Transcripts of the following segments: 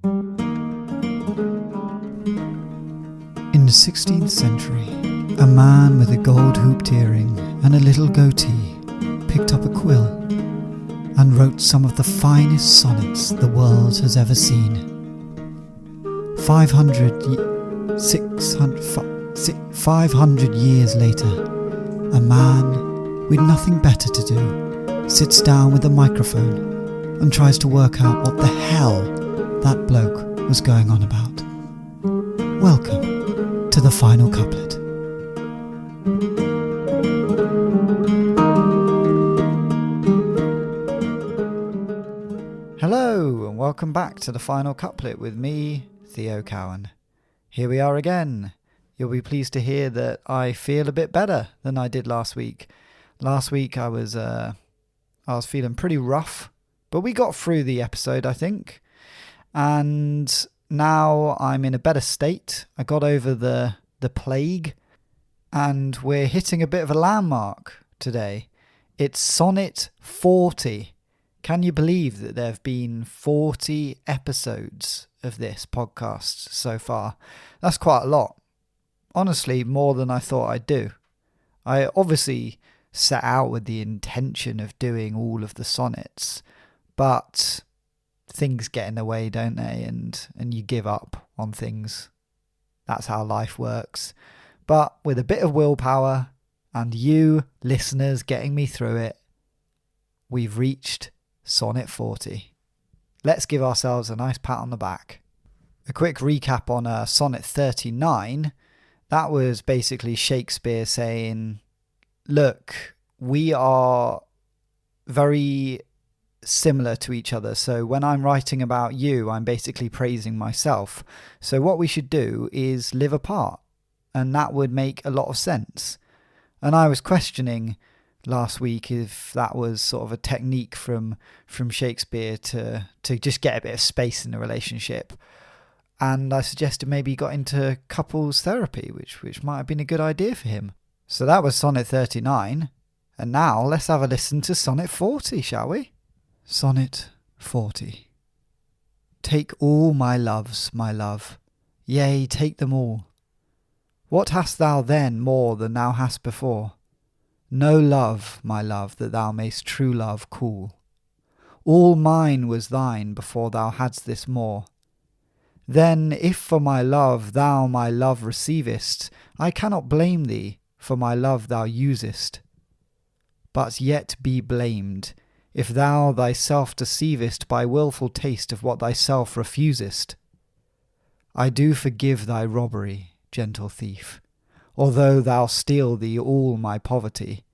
In the 16th century, a man with a gold-hooped earring and a little goatee picked up a quill and wrote some of the finest sonnets the world has ever seen. 500 years later, a man with nothing better to do sits down with a microphone and tries to work out what the hell that bloke was going on about. Welcome to the final couplet. Hello and welcome back to the final couplet with me, Theo Cowan. Here we are again. You'll be pleased to hear that I feel a bit better than I did last week. Last week I was feeling pretty rough, but we got through the episode, I think. And now I'm in a better state. I got over the plague, and we're hitting a bit of a landmark today. It's Sonnet 40. Can you believe that there have been 40 episodes of this podcast so far? That's quite a lot. Honestly, more than I thought I'd do. I obviously set out with the intention of doing all of the sonnets, but things get in the way, don't they? And you give up on things. That's how life works. But with a bit of willpower and you listeners getting me through it, we've reached Sonnet 40. Let's give ourselves a nice pat on the back. A quick recap on Sonnet 39. That was basically Shakespeare saying, look, we are very similar to each other. So when I'm writing about you, I'm basically praising myself. So what we should do is live apart. And that would make a lot of sense. And I was questioning last week if that was sort of a technique from Shakespeare to just get a bit of space in the relationship. And I suggested maybe he got into couples therapy, which might have been a good idea for him. So that was Sonnet 39. And now let's have a listen to Sonnet 40, shall we? Sonnet 40. Take all my loves, my love, yea, take them all. What hast thou then more than thou hast before? No love, my love, that thou mayst true love call. All mine was thine before thou hadst this more. Then if for my love thou my love receivest, I cannot blame thee, for my love thou usest. But yet be blamed, if thou thyself deceivest by wilful taste of what thyself refusest. I do forgive thy robbery, gentle thief, although thou steal thee all my poverty.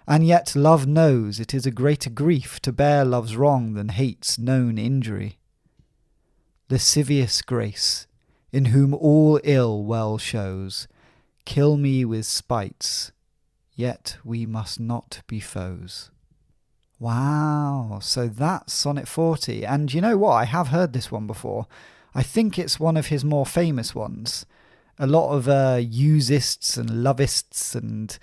And yet love knows it is a greater grief to bear love's wrong than hate's known injury. Lascivious grace, in whom all ill well shows, kill me with spites, yet we must not be foes. Wow, so that's Sonnet 40. And you know what? I have heard this one before. I think it's one of his more famous ones. A lot of usests and lovists and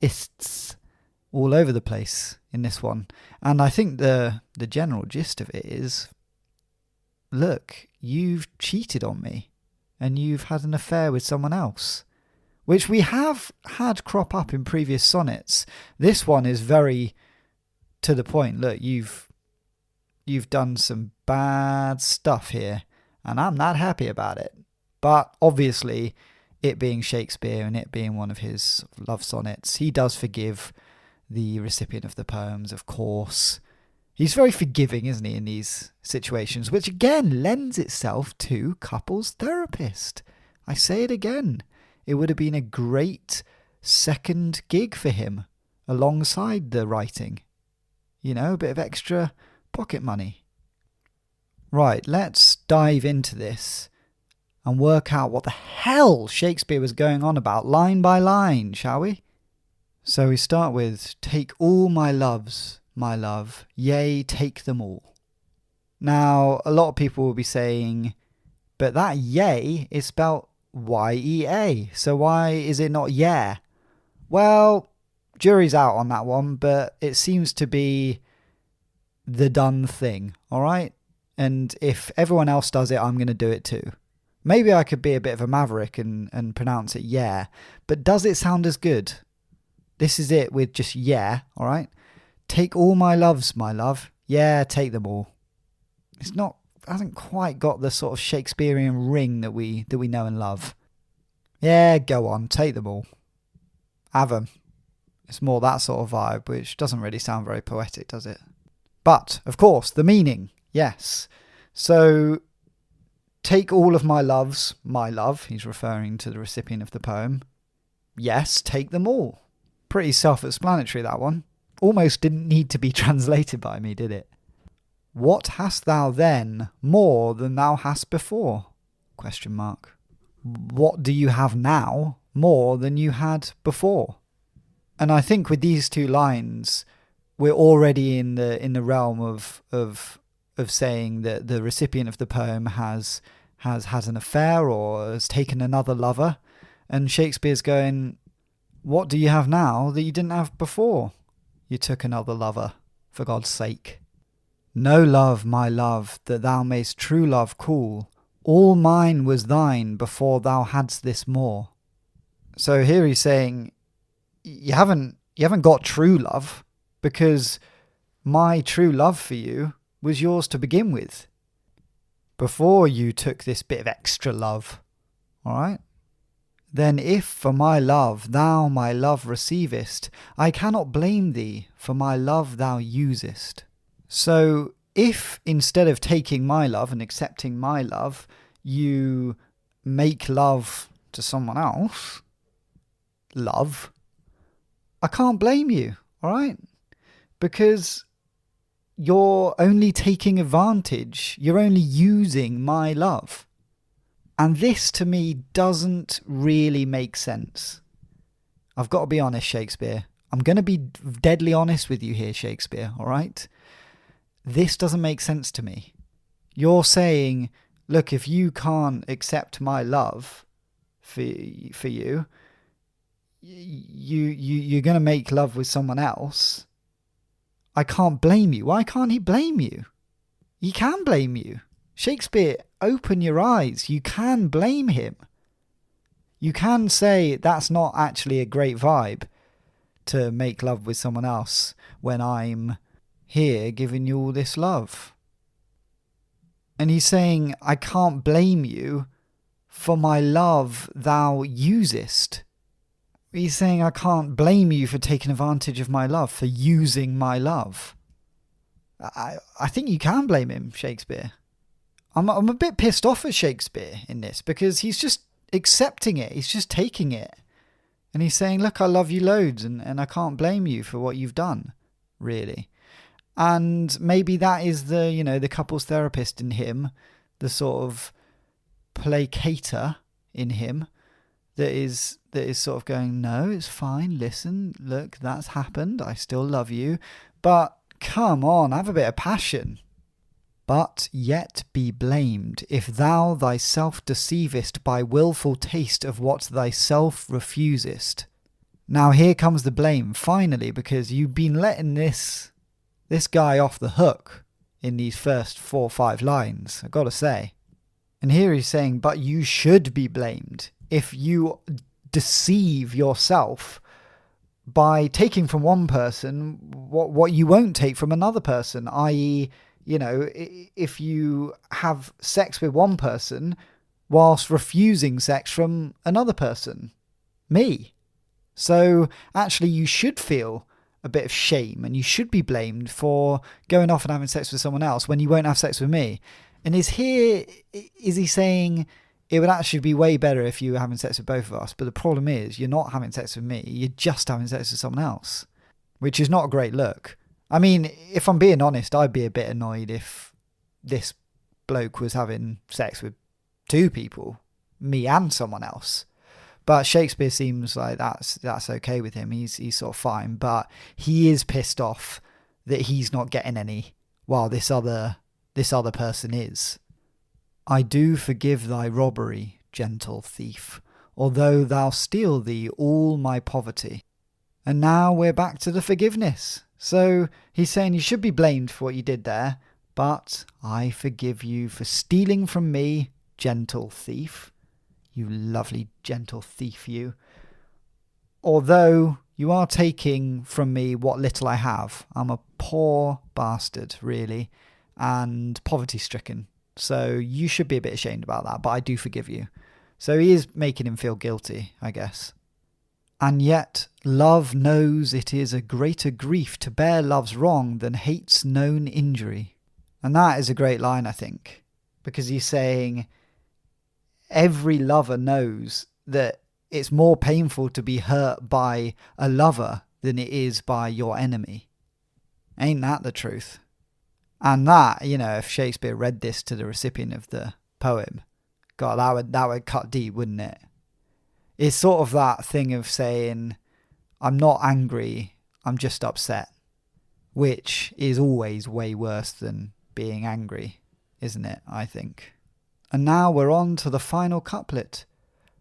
ists all over the place in this one. And I think the general gist of it is, look, you've cheated on me and you've had an affair with someone else, which we have had crop up in previous sonnets. This one is very to the point. Look, you've done some bad stuff here and I'm not happy about it. But obviously, it being Shakespeare and it being one of his love sonnets, he does forgive the recipient of the poems, of course. He's very forgiving, isn't he, in these situations, which again lends itself to couples therapist. I say it again. It would have been a great second gig for him alongside the writing. You know, a bit of extra pocket money. Right, let's dive into this and work out what the hell Shakespeare was going on about line by line, shall we? So we start with, take all my loves, my love, yea, take them all. Now, a lot of people will be saying, but that yea is spelt Y-E-A, so why is it not yeah? Well, jury's out on that one, but it seems to be the done thing, alright? and if everyone else does it, I'm going to do it too. Maybe I could be a bit of a maverick and pronounce it yeah, but does it sound as good? This is it with just yeah, all right? Take all my loves, my love. Yeah, take them all. It's not, hasn't quite got the sort of Shakespearean ring that we know and love. Yeah, go on, take them all. Have them. It's more that sort of vibe, which doesn't really sound very poetic, does it? But, of course, the meaning, yes. So, take all of my loves, my love. He's referring to the recipient of the poem. Yes, take them all. Pretty self-explanatory, that one. Almost didn't need to be translated by me, did it? What hast thou then more than thou hast before? ? What do you have now more than you had before? And I think with these two lines, we're already in the realm of saying that the recipient of the poem has an affair or has taken another lover, and Shakespeare's going, what do you have now that you didn't have before? You took another lover, for God's sake. No love, my love, that thou mayst true love call. All mine was thine before thou hadst this more. So here he's saying, you haven't got true love, because my true love for you was yours to begin with, before you took this bit of extra love. All right? Then if for my love thou my love receivest, I cannot blame thee for my love thou usest. So if instead of taking my love and accepting my love, you make love to someone else, I can't blame you, all right? Because you're only taking advantage, you're only using my love. And this, to me, doesn't really make sense. I've got to be honest, Shakespeare. I'm going to be deadly honest with you here, Shakespeare, all right? This doesn't make sense to me. You're saying, look, if you can't accept my love for you, you're going to make love with someone else. I can't blame you. Why can't he blame you? He can blame you. Shakespeare, open your eyes. You can blame him. You can say that's not actually a great vibe to make love with someone else when I'm here giving you all this love. And he's saying, I can't blame you for my love thou usest. He's saying, I can't blame you for taking advantage of my love, for using my love. I think you can blame him, Shakespeare. I'm a bit pissed off at Shakespeare in this, because he's just accepting it. He's just taking it. And he's saying, look, I love you loads, and I can't blame you for what you've done, really. And maybe that is the couples therapist in him, the sort of placator in him, that is sort of going, no, it's fine, listen, look, that's happened, I still love you, but come on, have a bit of passion. But yet be blamed if thou thyself deceivest by wilful taste of what thyself refusest. Now here comes the blame, finally, because you've been letting this guy off the hook in these first 4 or 5 lines, I've got to say. And here he's saying, but you should be blamed if you deceive yourself by taking from one person what you won't take from another person, i.e., if you have sex with one person whilst refusing sex from another person, me. So actually you should feel a bit of shame and you should be blamed for going off and having sex with someone else when you won't have sex with me. And is he saying it would actually be way better if you were having sex with both of us, but the problem is you're not having sex with me, you're just having sex with someone else, which is not a great look. I mean, if I'm being honest, I'd be a bit annoyed if this bloke was having sex with 2 people, me and someone else. But Shakespeare seems like that's okay with him. He's sort of fine, but he is pissed off that he's not getting any while this other person is. I do forgive thy robbery, gentle thief, although thou steal thee all my poverty. And now we're back to the forgiveness. So he's saying you should be blamed for what you did there, but I forgive you for stealing from me, gentle thief. You lovely gentle thief, you. Although you are taking from me what little I have. I'm a poor bastard, really, and poverty-stricken. So you should be a bit ashamed about that, but I do forgive you. So he is making him feel guilty, I guess. And yet love knows it is a greater grief to bear love's wrong than hate's known injury. And that is a great line, I think, because he's saying every lover knows that it's more painful to be hurt by a lover than it is by your enemy. Ain't that the truth? And that, if Shakespeare read this to the recipient of the poem, God, that would cut deep, wouldn't it? It's sort of that thing of saying, I'm not angry, I'm just upset, which is always way worse than being angry, isn't it, I think? And now we're on to the final couplet.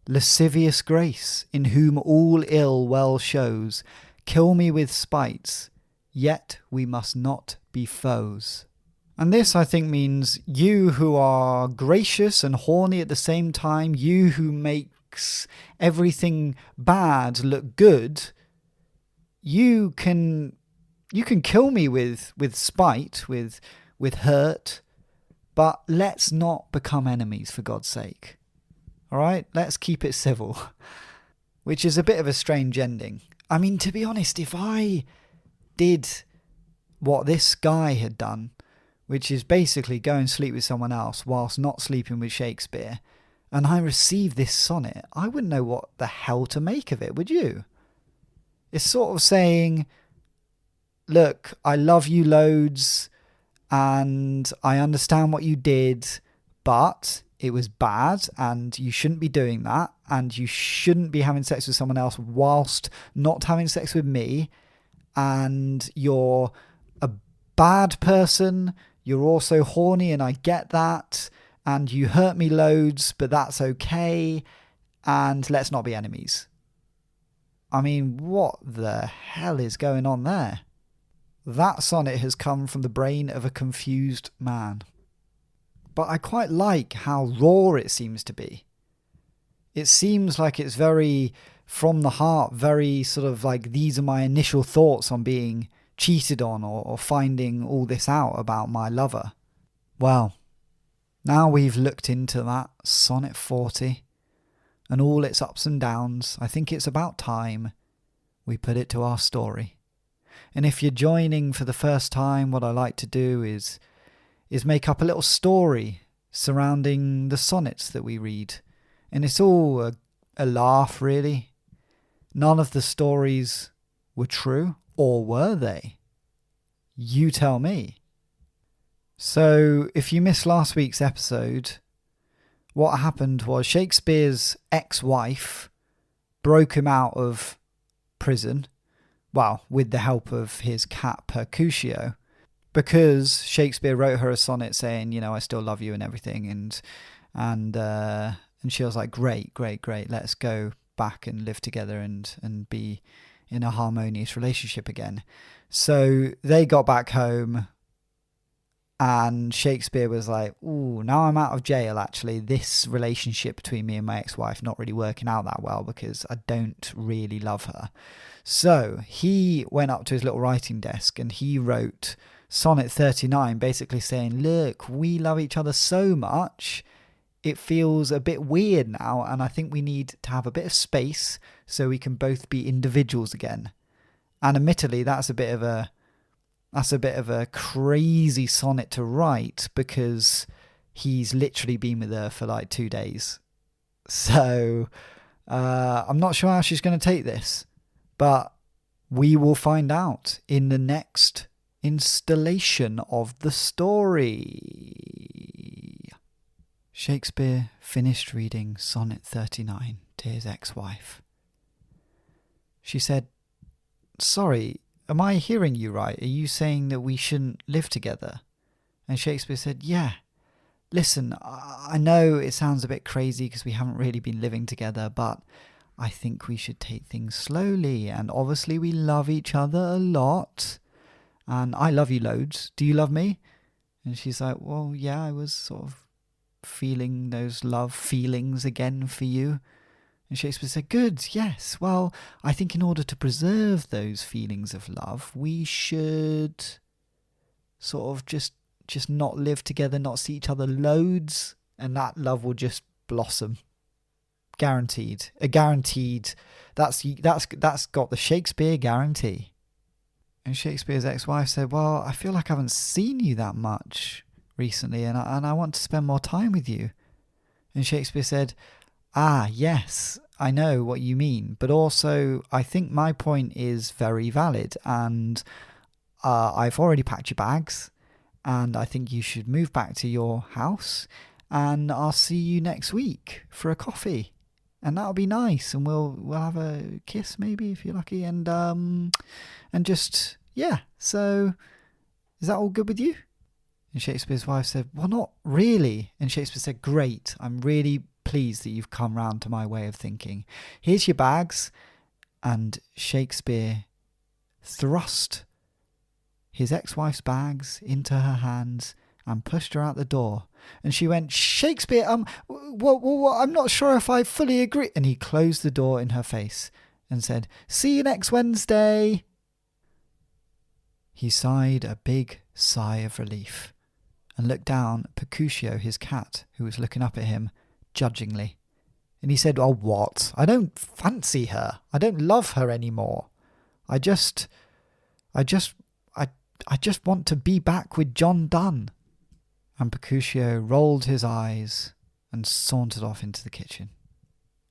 Lascivious grace, in whom all ill well shows, kill me with spites, yet we must not be foes. And this, I think, means you who are gracious and horny at the same time, you who makes everything bad look good, you can kill me with spite, with hurt, but let's not become enemies, for God's sake. All right, let's keep it civil, which is a bit of a strange ending. I mean, to be honest, if I did what this guy had done, which is basically go and sleep with someone else whilst not sleeping with Shakespeare, and I received this sonnet, I wouldn't know what the hell to make of it, would you? It's sort of saying, look, I love you loads, and I understand what you did, but it was bad, and you shouldn't be doing that, and you shouldn't be having sex with someone else whilst not having sex with me, and you're a bad person, you're also horny, and I get that, and you hurt me loads, but that's okay, and let's not be enemies. I mean, what the hell is going on there? That sonnet has come from the brain of a confused man. But I quite like how raw it seems to be. It seems like it's very from the heart, very sort of like, these are my initial thoughts on being cheated on or finding all this out about my lover. Well, now we've looked into that Sonnet 40 and all its ups and downs, I think it's about time we put it to our story. And if you're joining for the first time, what I like to do is make up a little story surrounding the sonnets that we read. And it's all a laugh, really. None of the stories were true, or were they? You tell me. So, if you missed last week's episode, what happened was Shakespeare's ex-wife broke him out of prison, well, with the help of his cat Mercutio, because Shakespeare wrote her a sonnet saying, I still love you and everything, and she was like, great, let's go back and live together and be in a harmonious relationship again. So they got back home, and Shakespeare was like, ooh, now I'm out of jail, actually. This relationship between me and my ex-wife not really working out that well because I don't really love her. So he went up to his little writing desk and he wrote Sonnet 39, basically saying, look, we love each other so much, it feels a bit weird now, and I think we need to have a bit of space so we can both be individuals again. And admittedly, that's a bit of a crazy sonnet to write, because he's literally been with her for like 2 days. So I'm not sure how she's going to take this, but we will find out in the next installation of the story. Shakespeare finished reading Sonnet 39 to his ex-wife. She said, sorry, am I hearing you right? Are you saying that we shouldn't live together? And Shakespeare said, yeah. Listen, I know it sounds a bit crazy because we haven't really been living together, but I think we should take things slowly. And obviously we love each other a lot. And I love you loads. Do you love me? And she's like, well, yeah, I was sort of feeling those love feelings again for you. And Shakespeare said, good, yes. Well, I think in order to preserve those feelings of love, we should sort of just not live together, not see each other loads, and that love will just blossom. Guaranteed. That's got the Shakespeare guarantee. And Shakespeare's ex-wife said, well, I feel like I haven't seen you that much recently, and I want to spend more time with you. And Shakespeare said, yes, I know what you mean, but also I think my point is very valid, and I've already packed your bags, and I think you should move back to your house, and I'll see you next week for a coffee, and that'll be nice, and we'll have a kiss maybe if you're lucky, and just, yeah, so is that all good with you? And Shakespeare's wife said, well, not really. And Shakespeare said, great, I'm really pleased that you've come round to my way of thinking. Here's your bags. And Shakespeare thrust his ex-wife's bags into her hands and pushed her out the door. And she went, Shakespeare, well, I'm not sure if I fully agree. And he closed the door in her face and said, see you next Wednesday. He sighed a big sigh of relief and looked down at Mercutio, his cat, who was looking up at him judgingly. And he said, oh, what? I don't fancy her. I don't love her anymore. I just want to be back with John Donne. And Mercutio rolled his eyes and sauntered off into the kitchen.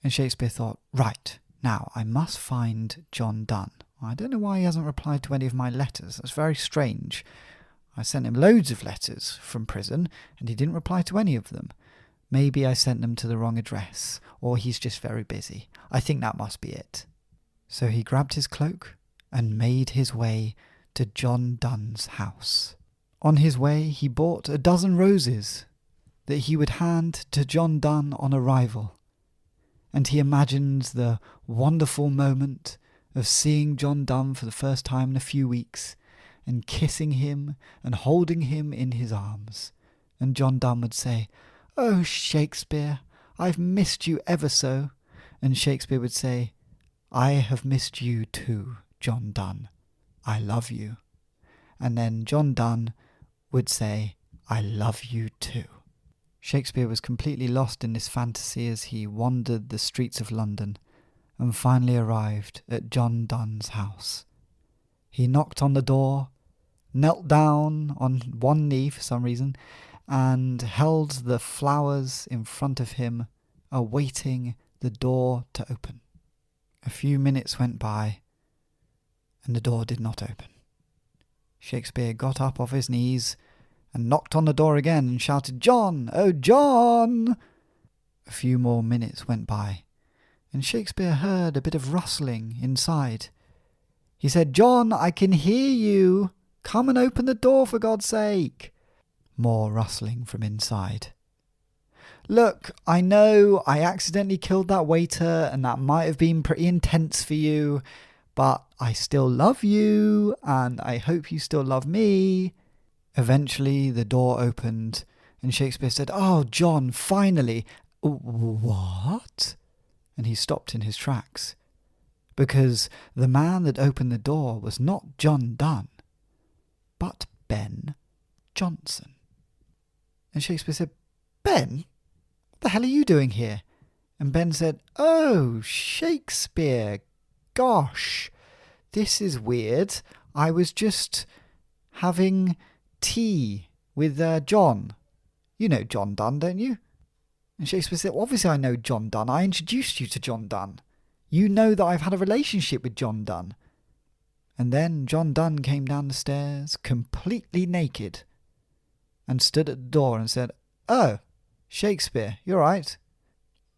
And Shakespeare thought, right, now I must find John Donne. I don't know why he hasn't replied to any of my letters. That's very strange. I sent him loads of letters from prison, and he didn't reply to any of them. Maybe I sent them to the wrong address, or he's just very busy. I think that must be it. So he grabbed his cloak and made his way to John Donne's house. On his way, he bought a dozen roses that he would hand to John Donne on arrival, and he imagined the wonderful moment of seeing John Donne for the first time in a few weeks, and kissing him and holding him in his arms. And John Donne would say, oh, Shakespeare, I've missed you ever so. And Shakespeare would say, I have missed you too, John Donne. I love you. And then John Donne would say, I love you too. Shakespeare was completely lost in this fantasy as he wandered the streets of London and finally arrived at John Donne's house. He knocked on the door, knelt down on one knee for some reason, and held the flowers in front of him, awaiting the door to open. A few minutes went by, and the door did not open. Shakespeare got up off his knees and knocked on the door again and shouted, John! Oh, John! A few more minutes went by, and Shakespeare heard a bit of rustling inside. He said, John, I can hear you. Come and open the door for God's sake. More rustling from inside. Look, I know I accidentally killed that waiter and that might have been pretty intense for you, but I still love you and I hope you still love me. Eventually the door opened and Shakespeare said, oh, John, finally. What? And he stopped in his tracks, because the man that opened the door was not John Donne, but Ben Jonson. And Shakespeare said, Ben, what the hell are you doing here? And Ben said, oh, Shakespeare, gosh, this is weird. I was just having tea with John. You know John Donne, don't you? And Shakespeare said, obviously I know John Donne. I introduced you to John Donne. You know that I've had a relationship with John Donne. And then John Donne came down the stairs completely naked and stood at the door and said, oh, Shakespeare, you're right.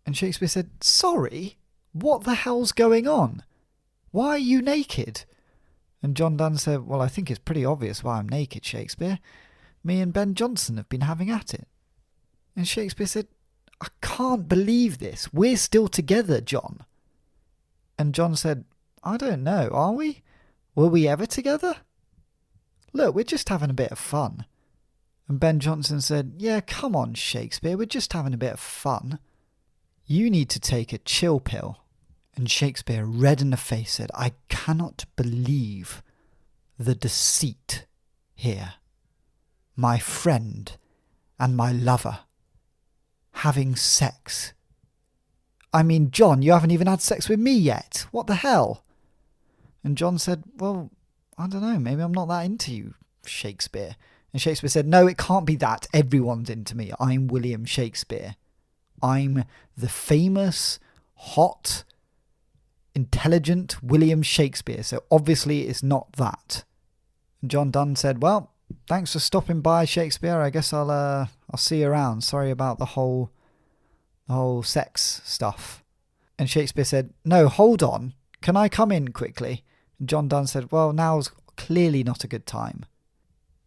And Shakespeare said, sorry, what the hell's going on? Why are you naked? And John Donne said, well, I think it's pretty obvious why I'm naked, Shakespeare. Me and Ben Jonson have been having at it. And Shakespeare said, I can't believe this. We're still together, John. And John said, I don't know, are we? Were we ever together? Look, we're just having a bit of fun. And Ben Jonson said, yeah, come on, Shakespeare, we're just having a bit of fun. You need to take a chill pill. And Shakespeare, red in the face, said, I cannot believe the deceit here. My friend and my lover having sex. I mean, John, you haven't even had sex with me yet. What the hell? And John said, well, I don't know, maybe I'm not that into you, Shakespeare. And Shakespeare said, no, it can't be that. Everyone's into me. I'm William Shakespeare. I'm the famous, hot, intelligent William Shakespeare. So obviously it's not that. And John Donne said, well, thanks for stopping by, Shakespeare. I guess I'll see you around. Sorry about the whole sex stuff. And Shakespeare said, no, hold on. Can I come in quickly? And John Donne said, well, now's clearly not a good time.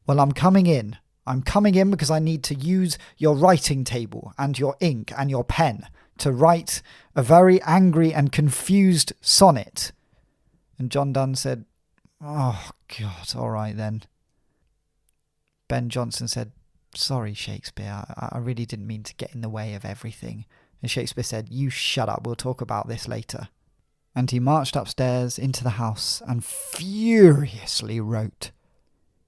Well, I'm coming in. I'm coming in because I need to use your writing table and your ink and your pen to write a very angry and confused sonnet. And John Donne said, oh, God, all right then. Ben Jonson said, sorry, Shakespeare, I really didn't mean to get in the way of everything. And Shakespeare said, you shut up, we'll talk about this later. And he marched upstairs into the house and furiously wrote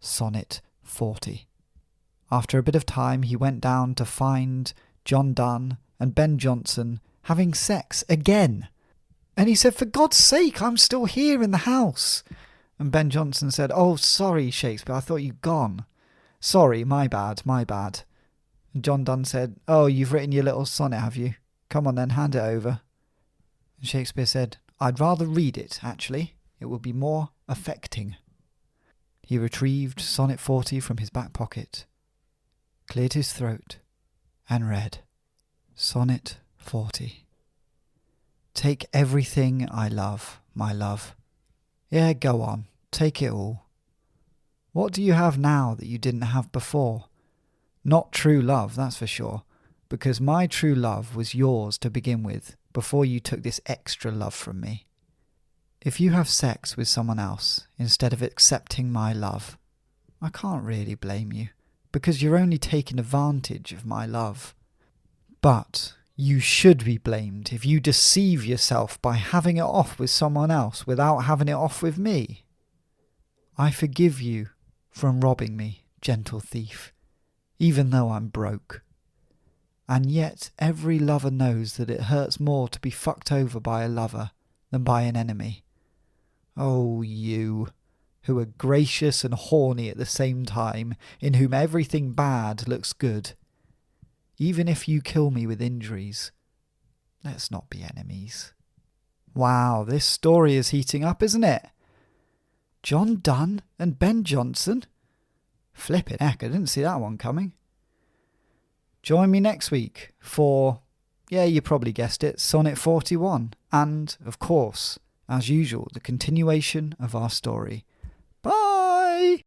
Sonnet 40. After a bit of time, he went down to find John Donne and Ben Jonson having sex again. And he said, for God's sake, I'm still here in the house. And Ben Jonson said, oh, sorry, Shakespeare, I thought you'd gone. Sorry, my bad. And John Donne said, oh, you've written your little sonnet, have you? Come on then, hand it over. And Shakespeare said, I'd rather read it, actually. It will be more affecting. He retrieved Sonnet 40 from his back pocket, cleared his throat, and read Sonnet 40. Take everything I love, my love. Yeah, go on, take it all. What do you have now that you didn't have before? Not true love, that's for sure, because my true love was yours to begin with, before you took this extra love from me. If you have sex with someone else instead of accepting my love, I can't really blame you, because you're only taking advantage of my love. But you should be blamed if you deceive yourself by having it off with someone else without having it off with me. I forgive you from robbing me, gentle thief, even though I'm broke. And yet every lover knows that it hurts more to be fucked over by a lover than by an enemy. Oh, you, who are gracious and horny at the same time, in whom everything bad looks good. Even if you kill me with injuries, let's not be enemies. Wow, this story is heating up, isn't it? John Donne and Ben Jonson? Flippin' heck, I didn't see that one coming. Join me next week for, yeah, you probably guessed it, Sonnet 41. And, of course, as usual, the continuation of our story. Bye!